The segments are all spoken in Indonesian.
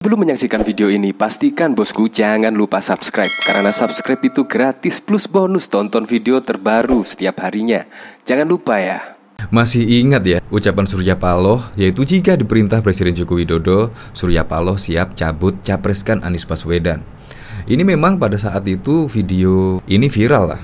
Sebelum menyaksikan video ini, pastikan bosku jangan lupa subscribe. Karena subscribe itu gratis plus bonus tonton video terbaru setiap harinya. Jangan lupa ya. Masih ingat ya ucapan Surya Paloh, yaitu jika diperintah Presiden Joko Widodo, Surya Paloh siap cabut capreskan Anies Baswedan. Ini memang pada saat itu video ini viral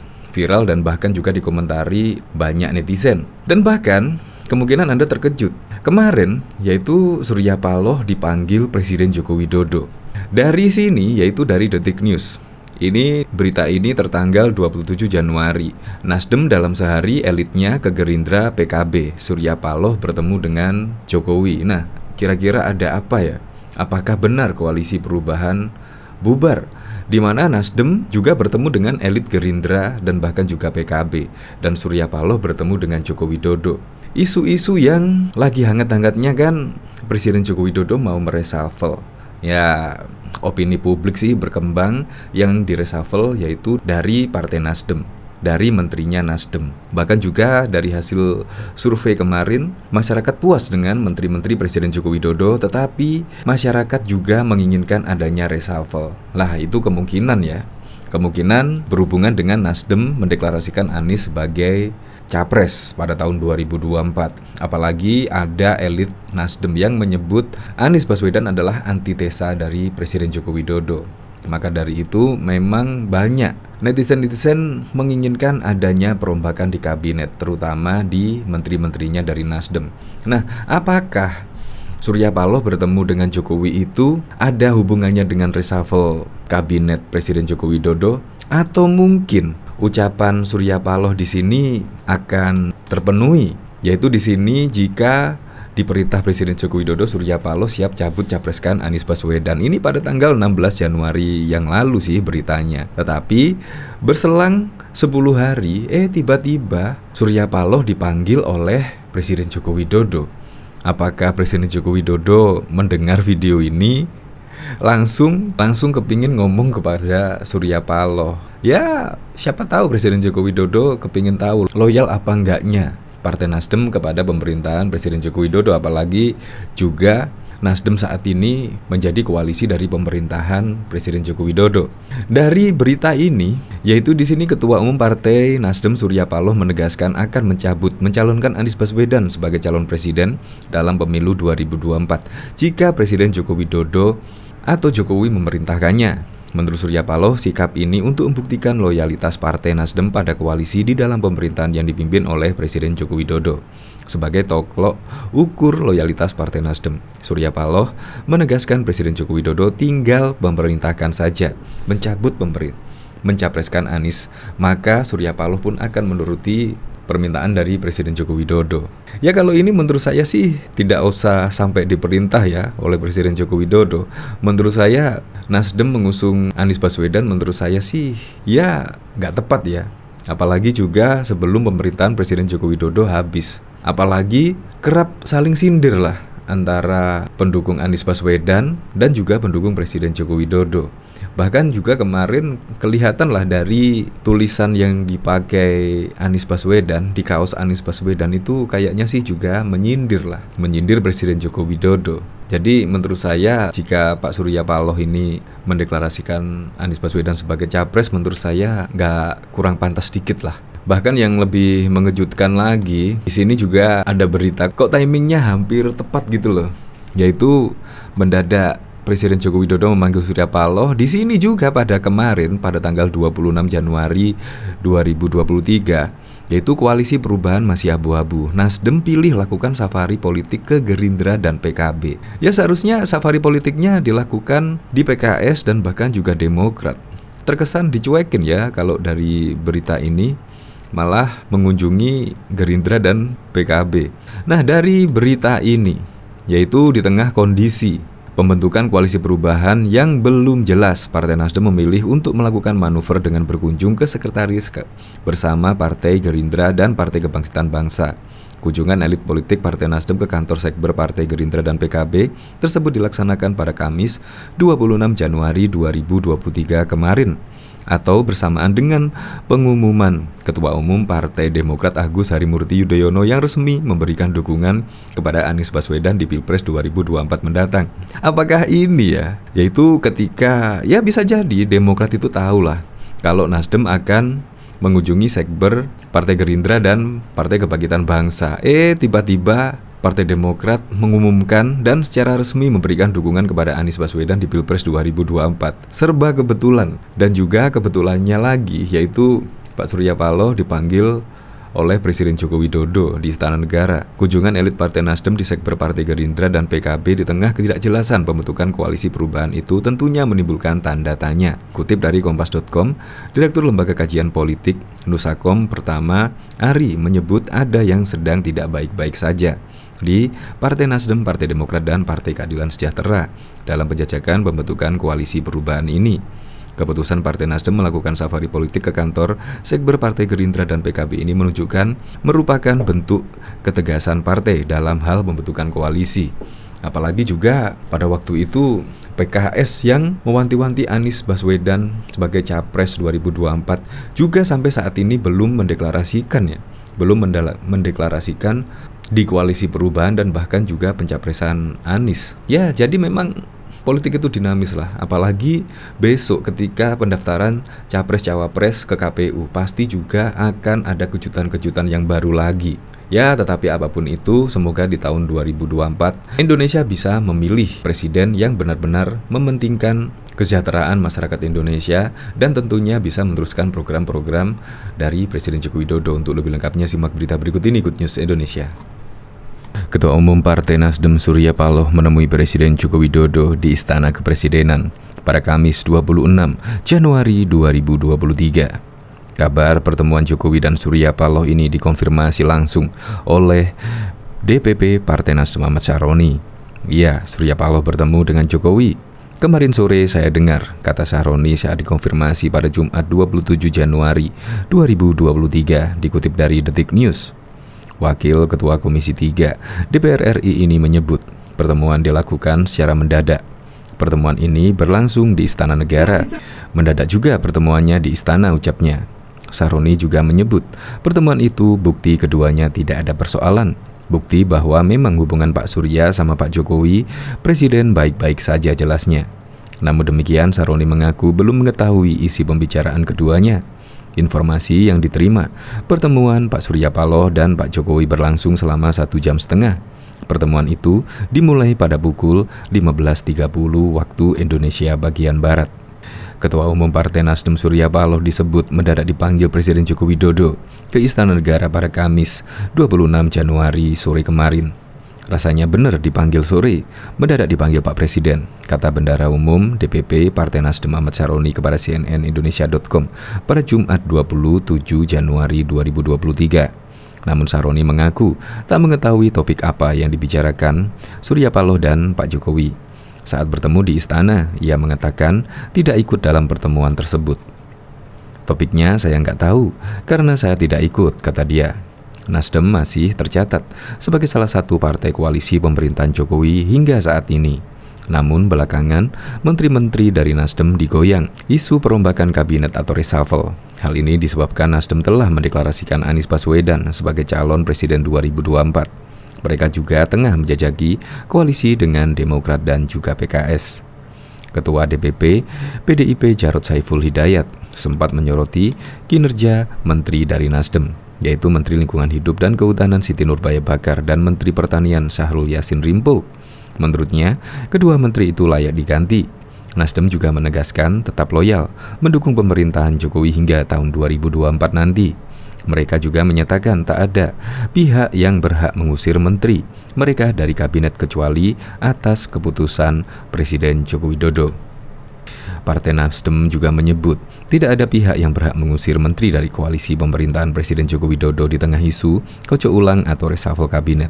dan bahkan juga dikomentari banyak netizen. Dan bahkan kemungkinan Anda terkejut. Kemarin, yaitu Surya Paloh dipanggil Presiden Joko Widodo. Dari sini, yaitu dari Detik News. Ini berita ini tertanggal 27 Januari. Nasdem dalam sehari elitnya ke Gerindra PKB. Surya Paloh bertemu dengan Jokowi. Nah, kira-kira ada apa ya? Apakah benar koalisi perubahan bubar? Di mana Nasdem juga bertemu dengan elit Gerindra dan bahkan juga PKB. Dan Surya Paloh bertemu dengan Joko Widodo. Isu-isu yang lagi hangat-hangatnya kan Presiden Joko Widodo mau mereshuffle. Ya, opini publik sih berkembang yang direshuffle yaitu dari Partai Nasdem, dari menterinya Nasdem. Bahkan juga dari hasil survei kemarin, masyarakat puas dengan menteri-menteri Presiden Joko Widodo, tetapi masyarakat juga menginginkan adanya reshuffle. Lah, itu kemungkinan ya. Kemungkinan berhubungan dengan Nasdem mendeklarasikan Anies sebagai capres pada tahun 2024. Apalagi ada elit Nasdem yang menyebut Anies Baswedan adalah antitesa dari Presiden Joko Widodo. Maka dari itu memang banyak netizen-netizen menginginkan adanya perombakan di kabinet, terutama di menteri-menterinya dari Nasdem. Nah, apakah Surya Paloh bertemu dengan Jokowi itu ada hubungannya dengan reshuffle kabinet Presiden Joko Widodo, atau mungkin ucapan Surya Paloh di sini akan terpenuhi, yaitu di sini jika diperintah Presiden Joko Widodo, Surya Paloh siap cabut capreskan Anies Baswedan. Ini pada tanggal 16 Januari yang lalu sih beritanya. Tetapi berselang 10 hari, tiba-tiba Surya Paloh dipanggil oleh Presiden Joko Widodo. Apakah Presiden Joko Widodo mendengar video ini langsung kepingin ngomong kepada Surya Paloh? Ya, siapa tahu Presiden Joko Widodo kepingin tahu loyal apa enggaknya Partai Nasdem kepada pemerintahan Presiden Joko Widodo, apalagi juga Nasdem saat ini menjadi koalisi dari pemerintahan Presiden Joko Widodo. Dari berita ini, yaitu di sini Ketua Umum Partai Nasdem Surya Paloh menegaskan akan mencalonkan Anies Baswedan sebagai calon presiden dalam pemilu 2024 jika Presiden Joko Widodo atau Jokowi memerintahkannya. Menurut Surya Paloh, sikap ini untuk membuktikan loyalitas Partai Nasdem pada koalisi di dalam pemerintahan yang dipimpin oleh Presiden Joko Widodo. Sebagai tolok ukur loyalitas Partai Nasdem, Surya Paloh menegaskan Presiden Joko Widodo tinggal memerintahkan saja mencapreskan Anies, maka Surya Paloh pun akan menuruti permintaan dari Presiden Joko Widodo. Ya, kalau ini menurut saya sih tidak usah sampai diperintah ya oleh Presiden Joko Widodo. Menurut saya Nasdem mengusung Anies Baswedan menurut saya sih ya nggak tepat ya. Apalagi juga sebelum pemerintahan Presiden Joko Widodo habis. Apalagi kerap saling sindir lah antara pendukung Anies Baswedan dan juga pendukung Presiden Joko Widodo. Bahkan juga kemarin kelihatan lah dari tulisan yang dipakai Anies Baswedan di kaos Anies Baswedan itu kayaknya sih juga menyindir Presiden Joko Widodo. Jadi menurut saya jika Pak Surya Paloh ini mendeklarasikan Anies Baswedan sebagai capres, menurut saya nggak kurang pantas dikit lah. Bahkan yang lebih mengejutkan lagi, di sini juga ada berita kok timingnya hampir tepat gitu loh, yaitu mendadak Presiden Joko Widodo memanggil Surya Paloh di sini juga pada kemarin pada tanggal 26 Januari 2023, yaitu koalisi perubahan masih abu-abu. Nasdem pilih lakukan safari politik ke Gerindra dan PKB. Ya, seharusnya safari politiknya dilakukan di PKS dan bahkan juga Demokrat. Terkesan dicuekin ya kalau dari berita ini, malah mengunjungi Gerindra dan PKB. Nah, dari berita ini, yaitu di tengah kondisi pembentukan koalisi perubahan yang belum jelas, Partai Nasdem memilih untuk melakukan manuver dengan berkunjung ke sekretaris bersama Partai Gerindra dan Partai Kebangkitan Bangsa. Kunjungan elit politik Partai Nasdem ke kantor Sekber Partai Gerindra dan PKB tersebut dilaksanakan pada Kamis 26 Januari 2023 kemarin, atau bersamaan dengan pengumuman Ketua Umum Partai Demokrat Agus Harimurti Yudhoyono yang resmi memberikan dukungan kepada Anies Baswedan di Pilpres 2024 mendatang. Apakah ini yaitu ketika bisa jadi Demokrat itu tahulah kalau Nasdem akan mengunjungi Sekber Partai Gerindra dan Partai Kebangkitan Bangsa. Tiba-tiba Partai Demokrat mengumumkan dan secara resmi memberikan dukungan kepada Anies Baswedan di Pilpres 2024. Serba kebetulan, dan juga kebetulannya lagi yaitu Pak Surya Paloh dipanggil oleh Presiden Joko Widodo di Istana Negara. Kunjungan elit Partai Nasdem di Sekber Partai Gerindra dan PKB di tengah ketidakjelasan pembentukan koalisi perubahan itu tentunya menimbulkan tanda tanya. Kutip dari Kompas.com, Direktur Lembaga Kajian Politik Nusakom Pertama Ari menyebut ada yang sedang tidak baik-baik saja di Partai Nasdem, Partai Demokrat, dan Partai Keadilan Sejahtera dalam penjajakan pembentukan koalisi perubahan ini. Keputusan Partai Nasdem melakukan safari politik ke kantor Sekber Partai Gerindra dan PKB ini merupakan bentuk ketegasan partai dalam hal pembentukan koalisi. Apalagi juga pada waktu itu PKS yang mewanti-wanti Anies Baswedan sebagai Capres 2024 juga sampai saat ini belum mendeklarasikan di koalisi perubahan dan bahkan juga pencapresan Anies. Jadi memang politik itu dinamis lah, apalagi besok ketika pendaftaran Capres-Cawapres ke KPU pasti juga akan ada kejutan-kejutan yang baru lagi. Tetapi apapun itu, semoga di tahun 2024 Indonesia bisa memilih presiden yang benar-benar mementingkan kesejahteraan masyarakat Indonesia dan tentunya bisa meneruskan program-program dari Presiden Joko Widodo. Untuk lebih lengkapnya simak berita berikut ini, Good News Indonesia. Ketua Umum Partai Nasdem Surya Paloh menemui Presiden Joko Widodo di Istana Kepresidenan pada Kamis 26 Januari 2023. Kabar pertemuan Jokowi dan Surya Paloh ini dikonfirmasi langsung oleh DPP Partai Nasdem Ahmad Syaroni. Surya Paloh bertemu dengan Jokowi. Kemarin sore saya dengar, kata Syaroni saat dikonfirmasi pada Jumat 27 Januari 2023, dikutip dari Detik News. Wakil Ketua Komisi 3 DPR RI ini menyebut pertemuan dilakukan secara mendadak. Pertemuan ini berlangsung di Istana Negara. Mendadak juga pertemuannya di Istana, ucapnya. Syaroni juga menyebut pertemuan itu bukti keduanya tidak ada persoalan. Bukti bahwa memang hubungan Pak Surya sama Pak Jokowi, Presiden baik-baik saja, jelasnya. Namun demikian, Syaroni mengaku belum mengetahui isi pembicaraan keduanya. Informasi yang diterima, pertemuan Pak Surya Paloh dan Pak Jokowi berlangsung selama 1,5 jam. Pertemuan itu dimulai pada pukul 15.30 waktu Indonesia bagian Barat. Ketua Umum Partai Nasdem Surya Paloh disebut mendadak dipanggil Presiden Joko Widodo ke Istana Negara pada Kamis 26 Januari sore kemarin. Rasanya benar dipanggil sore, mendadak dipanggil Pak Presiden, kata Bendahara Umum DPP Partai Nasdem Ahmad Syaroni kepada CNN Indonesia.com pada Jumat 27 Januari 2023. Namun Syaroni mengaku tak mengetahui topik apa yang dibicarakan Surya Paloh dan Pak Jokowi. Saat bertemu di istana, ia mengatakan tidak ikut dalam pertemuan tersebut. Topiknya saya nggak tahu, karena saya tidak ikut, kata dia. Nasdem masih tercatat sebagai salah satu partai koalisi pemerintahan Jokowi hingga saat ini. Namun belakangan, menteri-menteri dari Nasdem digoyang isu perombakan kabinet atau reshuffle. Hal ini disebabkan Nasdem telah mendeklarasikan Anies Baswedan sebagai calon presiden 2024. Mereka juga tengah menjajaki koalisi dengan Demokrat dan juga PKS. Ketua DPP PDIP Jarod Saiful Hidayat sempat menyoroti kinerja menteri dari Nasdem, yaitu Menteri Lingkungan Hidup dan Kehutanan Siti Nurbaya Bakar dan Menteri Pertanian Syahrul Yassin Limpo. Menurutnya, kedua menteri itu layak diganti. Nasdem juga menegaskan tetap loyal mendukung pemerintahan Jokowi hingga tahun 2024 nanti. Mereka juga menyatakan tak ada pihak yang berhak mengusir menteri mereka dari kabinet kecuali atas keputusan Presiden Joko Widodo. Partai Nasdem juga menyebut tidak ada pihak yang berhak mengusir menteri dari koalisi pemerintahan Presiden Joko Widodo di tengah isu kocok ulang atau reshuffle kabinet.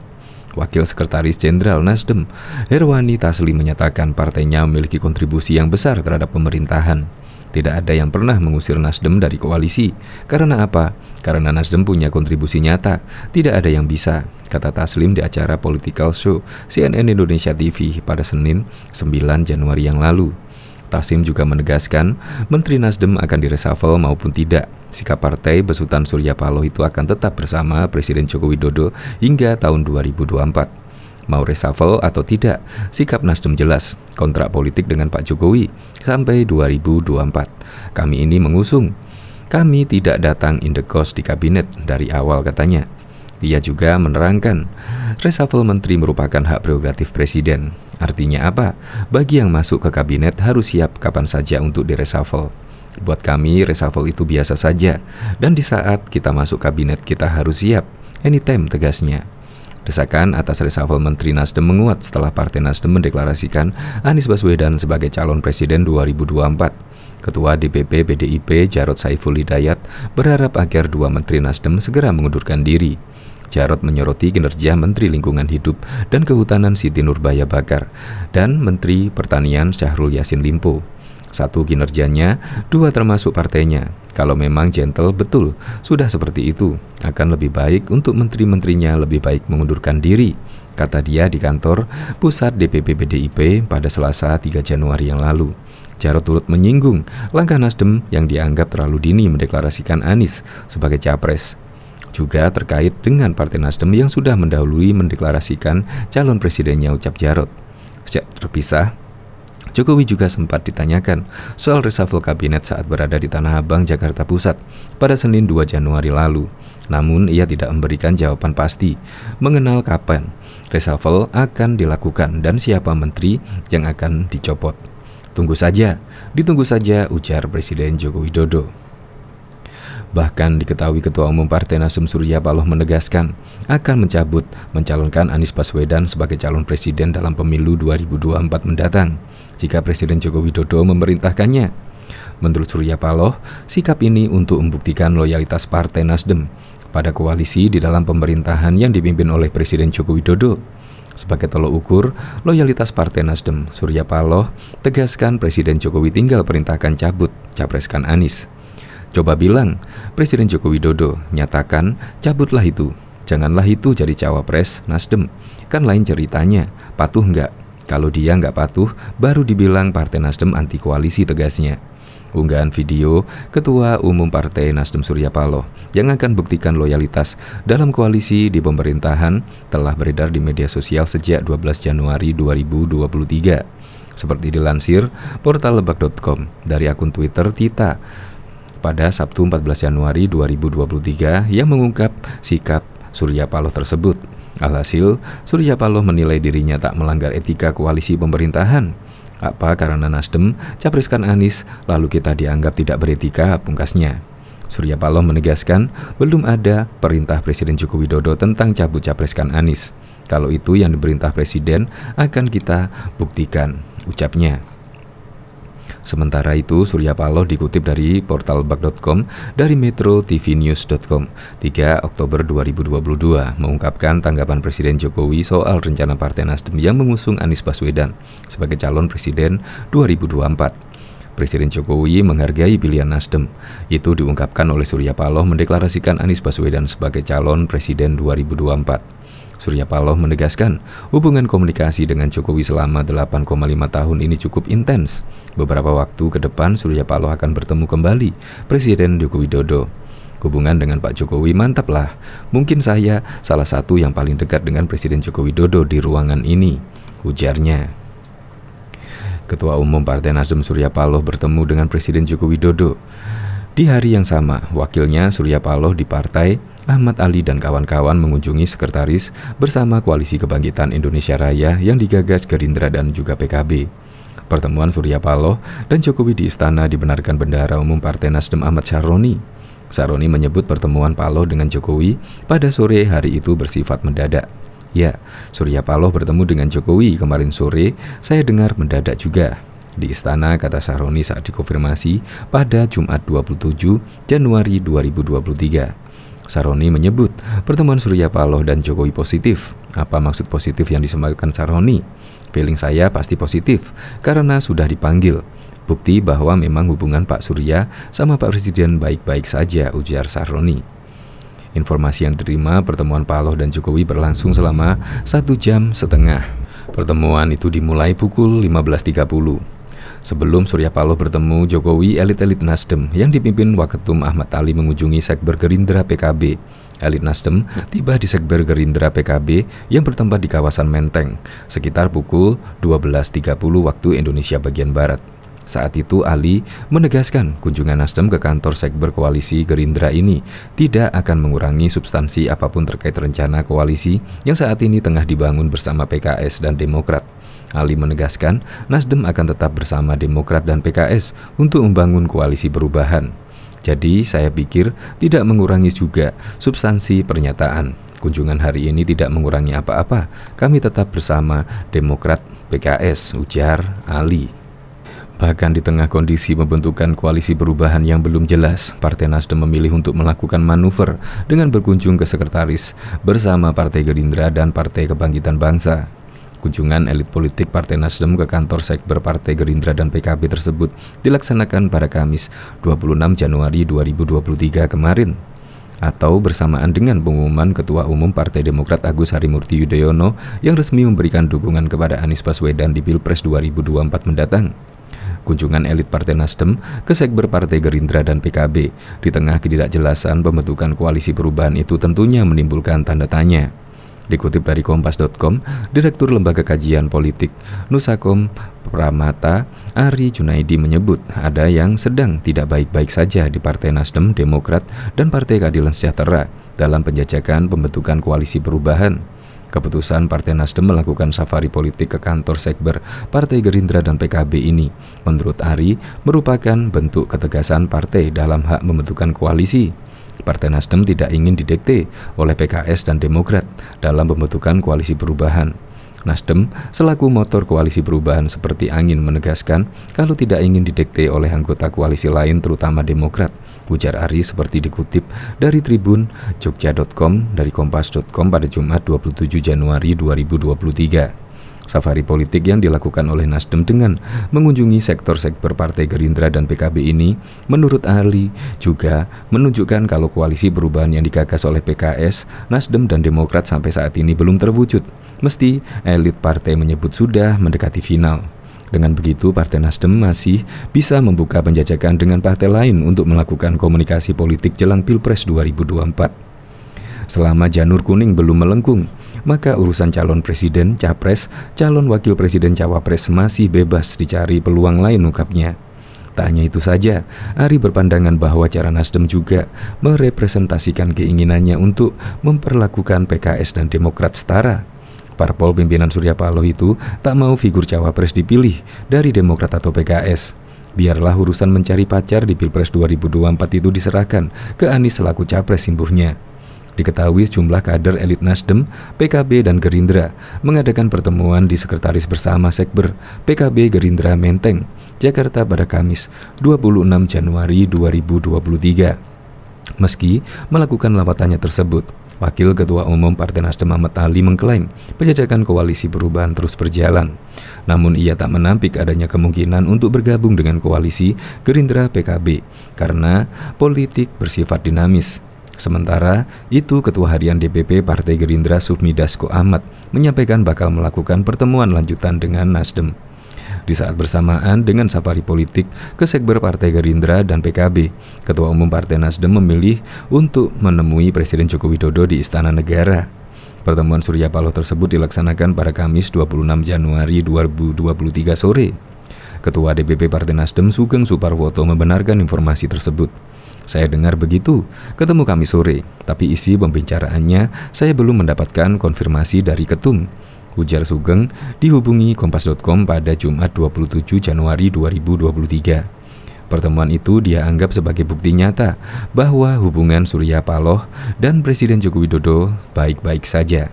Wakil Sekretaris Jenderal Nasdem, Herwani Taslim, menyatakan partainya memiliki kontribusi yang besar terhadap pemerintahan. Tidak ada yang pernah mengusir Nasdem dari koalisi. Karena apa? Karena Nasdem punya kontribusi nyata. Tidak ada yang bisa, kata Taslim di acara Political Show CNN Indonesia TV pada Senin 9 Januari yang lalu. Taslim juga menegaskan Menteri Nasdem akan direshuffle maupun tidak. Sikap partai besutan Surya Paloh itu akan tetap bersama Presiden Joko Widodo hingga tahun 2024. Mau reshuffle atau tidak, sikap Nasdem jelas, kontrak politik dengan Pak Jokowi sampai 2024. Kami ini mengusung. Kami tidak datang in the cost di kabinet dari awal, katanya. Ia juga menerangkan, reshuffle menteri merupakan hak prerogatif presiden. Artinya apa? Bagi yang masuk ke kabinet harus siap kapan saja untuk direshuffle. Buat kami, reshuffle itu biasa saja. Dan di saat kita masuk kabinet, kita harus siap. Anytime, tegasnya. Desakan atas reshuffle Menteri Nasdem menguat setelah Partai Nasdem mendeklarasikan Anies Baswedan sebagai calon presiden 2024. Ketua DPP PDIP Jarod Saiful Hidayat berharap agar dua Menteri Nasdem segera mengundurkan diri. Jarod menyoroti kinerja Menteri Lingkungan Hidup dan Kehutanan Siti Nurbaya Bakar dan Menteri Pertanian Syahrul Yassin Limpo. Satu kinerjanya, dua termasuk partainya. Kalau memang gentle betul, sudah seperti itu. Akan lebih baik untuk menteri-menterinya lebih baik mengundurkan diri, kata dia di kantor pusat DPP PDIP pada Selasa 3 Januari yang lalu. Jarod turut menyinggung langkah Nasdem yang dianggap terlalu dini mendeklarasikan Anies sebagai capres. Juga terkait dengan Partai Nasdem yang sudah mendahului mendeklarasikan calon presidennya, ucap Jarod. Sejak terpisah, Jokowi juga sempat ditanyakan soal reshuffle kabinet saat berada di Tanah Abang, Jakarta Pusat pada Senin 2 Januari lalu. Namun ia tidak memberikan jawaban pasti mengenal kapan reshuffle akan dilakukan dan siapa menteri yang akan dicopot. Tunggu saja, ditunggu saja, ujar Presiden Joko Widodo. Bahkan diketahui Ketua Umum Partai Nasdem Surya Paloh menegaskan akan mencalonkan Anies Baswedan sebagai calon presiden dalam pemilu 2024 mendatang jika Presiden Joko Widodo memerintahkannya. Menurut Surya Paloh, sikap ini untuk membuktikan loyalitas Partai Nasdem pada koalisi di dalam pemerintahan yang dipimpin oleh Presiden Joko Widodo. Sebagai tolok ukur loyalitas Partai Nasdem, Surya Paloh tegaskan Presiden Jokowi tinggal perintahkan cabut, capreskan Anies. Coba bilang, Presiden Joko Widodo nyatakan cabutlah itu, janganlah itu jadi cawapres Nasdem. Kan lain ceritanya, patuh nggak? Kalau dia nggak patuh, baru dibilang Partai Nasdem anti koalisi, tegasnya. Unggahan video Ketua Umum Partai Nasdem Surya Paloh yang akan buktikan loyalitas dalam koalisi di pemerintahan telah beredar di media sosial sejak 12 Januari 2023. Seperti dilansir portal lebak.com dari akun Twitter Tita pada Sabtu 14 Januari 2023 yang mengungkap sikap Surya Paloh tersebut. Alhasil, Surya Paloh menilai dirinya tak melanggar etika koalisi pemerintahan. Apa karena Nasdem capreskan Anies, lalu kita dianggap tidak beretika, pungkasnya. Surya Paloh menegaskan belum ada perintah Presiden Joko Widodo tentang cabut capreskan Anies. Kalau itu yang diperintah Presiden akan kita buktikan, ucapnya. Sementara itu, Surya Paloh dikutip dari portal lebak.com dari metrotvnews.com 3 Oktober 2022 mengungkapkan tanggapan Presiden Jokowi soal rencana Partai Nasdem yang mengusung Anies Baswedan sebagai calon presiden 2024. Presiden Jokowi menghargai pilihan Nasdem. Itu diungkapkan oleh Surya Paloh mendeklarasikan Anies Baswedan sebagai calon presiden 2024. Surya Paloh menegaskan hubungan komunikasi dengan Jokowi selama 8,5 tahun ini cukup intens. Beberapa waktu ke depan Surya Paloh akan bertemu kembali Presiden Joko Widodo. Hubungan dengan Pak Jokowi mantap lah. Mungkin saya salah satu yang paling dekat dengan Presiden Joko Widodo di ruangan ini, ujarnya. Ketua Umum Partai Nasdem Surya Paloh bertemu dengan Presiden Joko Widodo. Di hari yang sama, wakilnya Surya Paloh di partai, Ahmad Ali dan kawan-kawan mengunjungi sekretaris bersama Koalisi Kebangkitan Indonesia Raya yang digagas Gerindra dan juga PKB. Pertemuan Surya Paloh dan Jokowi di istana dibenarkan Bendahara Umum Partai Nasdem Ahmad Syaroni. Syaroni menyebut pertemuan Paloh dengan Jokowi pada sore hari itu bersifat mendadak. Ya, Surya Paloh bertemu dengan Jokowi kemarin sore, saya dengar mendadak juga. Di istana, kata Syaroni saat dikonfirmasi pada Jumat 27 Januari 2023. Syaroni menyebut pertemuan Surya Paloh dan Jokowi positif. Apa maksud positif yang disampaikan Syaroni? Feeling saya pasti positif karena sudah dipanggil. Bukti bahwa memang hubungan Pak Surya sama Pak Presiden baik-baik saja, ujar Sahroni. Informasi yang diterima, pertemuan Paloh dan Jokowi berlangsung selama 1,5 jam. Pertemuan itu dimulai pukul 15.30. Sebelum Surya Paloh bertemu Jokowi, elit-elit Nasdem yang dipimpin Waketum Ahmad Ali mengunjungi Sekber Gerindra PKB. Elit Nasdem tiba di Sekber Gerindra PKB yang bertempat di kawasan Menteng sekitar pukul 12.30 waktu Indonesia bagian Barat. Saat itu Ali menegaskan kunjungan Nasdem ke kantor Sekber Koalisi Gerindra ini tidak akan mengurangi substansi apapun terkait rencana koalisi yang saat ini tengah dibangun bersama PKS dan Demokrat. Ali menegaskan Nasdem akan tetap bersama Demokrat dan PKS untuk membangun koalisi perubahan. Jadi saya pikir tidak mengurangi juga substansi pernyataan. Kunjungan hari ini tidak mengurangi apa-apa. Kami tetap bersama Demokrat, PKS, ujar Ali. Bahkan di tengah kondisi pembentukan koalisi perubahan yang belum jelas, Partai Nasdem memilih untuk melakukan manuver dengan berkunjung ke sekretaris bersama Partai Gerindra dan Partai Kebangkitan Bangsa. Kunjungan elit politik Partai Nasdem ke kantor Sekber Partai Gerindra dan PKB tersebut dilaksanakan pada Kamis 26 Januari 2023 kemarin, atau bersamaan dengan pengumuman Ketua Umum Partai Demokrat Agus Harimurti Yudhoyono yang resmi memberikan dukungan kepada Anies Baswedan di Pilpres 2024 mendatang. Kunjungan elit Partai Nasdem ke Sekber Partai Gerindra dan PKB di tengah ketidakjelasan pembentukan koalisi perubahan itu tentunya menimbulkan tanda tanya. Dikutip dari Kompas.com, Direktur Lembaga Kajian Politik Nusakom Pramata Ari Junaidi menyebut ada yang sedang tidak baik-baik saja di Partai Nasdem, Demokrat, dan Partai Keadilan Sejahtera dalam penjajakan pembentukan koalisi perubahan. Keputusan Partai Nasdem melakukan safari politik ke kantor Sekber Partai Gerindra dan PKB ini, menurut Ari, merupakan bentuk ketegasan partai dalam hak membentukan koalisi. Partai Nasdem tidak ingin didikte oleh PKS dan Demokrat dalam pembentukan koalisi perubahan. Nasdem selaku motor koalisi perubahan seperti angin menegaskan kalau tidak ingin didikte oleh anggota koalisi lain terutama Demokrat, ujar Ari seperti dikutip dari Tribun Jogja.com dari Kompas.com pada Jumat 27 Januari 2023. Safari politik yang dilakukan oleh Nasdem dengan mengunjungi sektor-sektor Partai Gerindra dan PKB ini, menurut Ali, juga menunjukkan kalau koalisi perubahan yang digagas oleh PKS, Nasdem, dan Demokrat sampai saat ini belum terwujud. Mesti elit partai menyebut sudah mendekati final. Dengan begitu, Partai Nasdem masih bisa membuka penjajakan dengan partai lain untuk melakukan komunikasi politik jelang Pilpres 2024. Selama janur kuning belum melengkung, maka urusan calon presiden, capres, calon wakil presiden, cawapres masih bebas dicari peluang lain, ungkapnya. Tak hanya itu saja, Ari berpandangan bahwa cara Nasdem juga merepresentasikan keinginannya untuk memperlakukan PKS dan Demokrat setara. Parpol pimpinan Surya Paloh itu tak mau figur cawapres dipilih dari Demokrat atau PKS. Biarlah urusan mencari pacar di Pilpres 2024 itu diserahkan ke Anies selaku capres, imbuhnya. Diketahui sejumlah kader elit Nasdem, PKB, dan Gerindra mengadakan pertemuan di Sekretaris Bersama Sekber PKB Gerindra Menteng, Jakarta pada Kamis 26 Januari 2023. Meski melakukan lawatannya tersebut, Wakil Ketua Umum Partai Nasdem Ahmad Ali mengklaim penjajakan koalisi perubahan terus berjalan. Namun ia tak menampik adanya kemungkinan untuk bergabung dengan koalisi Gerindra PKB karena politik bersifat dinamis. Sementara itu, Ketua Harian DPP Partai Gerindra Sufmi Dasko Ahmad menyampaikan bakal melakukan pertemuan lanjutan dengan Nasdem. Di saat bersamaan dengan safari politik ke Sekber Partai Gerindra dan PKB, Ketua Umum Partai Nasdem memilih untuk menemui Presiden Joko Widodo di Istana Negara. Pertemuan Surya Paloh tersebut dilaksanakan pada Kamis 26 Januari 2023 sore. Ketua DPP Partai Nasdem Sugeng Suparwoto membenarkan informasi tersebut. Saya dengar begitu, ketemu kami sore, tapi isi pembicaraannya saya belum mendapatkan konfirmasi dari ketum, ujar Sugeng dihubungi Kompas.com pada Jumat 27 Januari 2023. Pertemuan itu dia anggap sebagai bukti nyata bahwa hubungan Surya Paloh dan Presiden Joko Widodo baik-baik saja.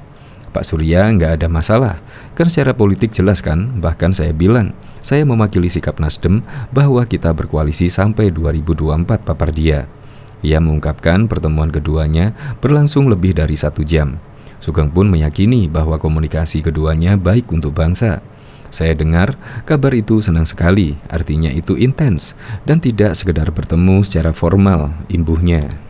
Pak Surya nggak ada masalah, kan secara politik jelas kan, bahkan saya bilang, saya mewakili sikap Nasdem bahwa kita berkoalisi sampai 2024, papar dia. Ia mengungkapkan pertemuan keduanya berlangsung lebih dari 1 jam. Sugeng pun meyakini bahwa komunikasi keduanya baik untuk bangsa. Saya dengar kabar itu senang sekali, artinya itu intens dan tidak sekedar bertemu secara formal, imbuhnya.